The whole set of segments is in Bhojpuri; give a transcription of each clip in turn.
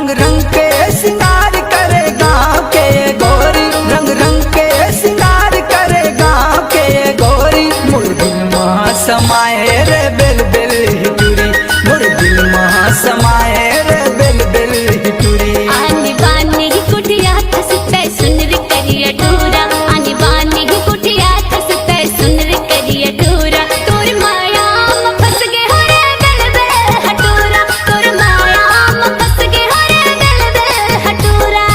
रंग रंग के सिंगार करे गाँव के गोरी, रंग रंग के सिंगार करे गाँव के गोरी। मोर दिल महा समाये रे बेल बेल हिटूरी, मोर दिल महा समाये रे बेल बेल हिटूरी। आने बाने ही कुटिया खसते सुन रे करिया डोरा, आने बाने ही कुटिया खसते सुन रे करिया डोरा। तोर माया म फस गे हो रे बेल बेल हटूरा, तोर माया म फस गे हो रे बेल बेल हटूरा।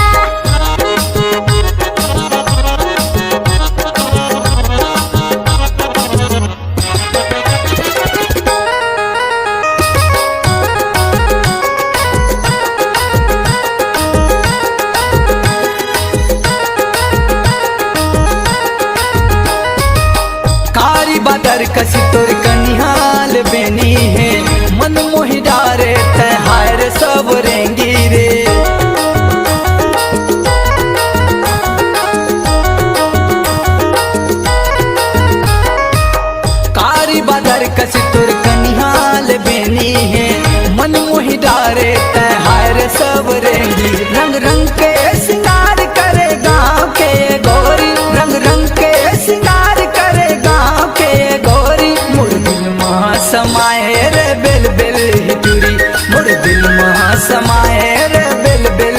कारी बादर कसी तोर कनिहाल बेनी है, मन मोहि डारे तय हाय रे सब रेंगी रे। कारी बादर कसी तोर कनिहाल बेनी है, मन मोहि डारे तय हाय रे सब रेंगी। रंग रंग के सिंगार करे गाँव के गोरी, रंग रंग के सिंगार करे गाँव के गोरी। मोर दिल महा समाये रे बेल बेल हिटूरी, मोर दिल महा समाये रे बेल बेल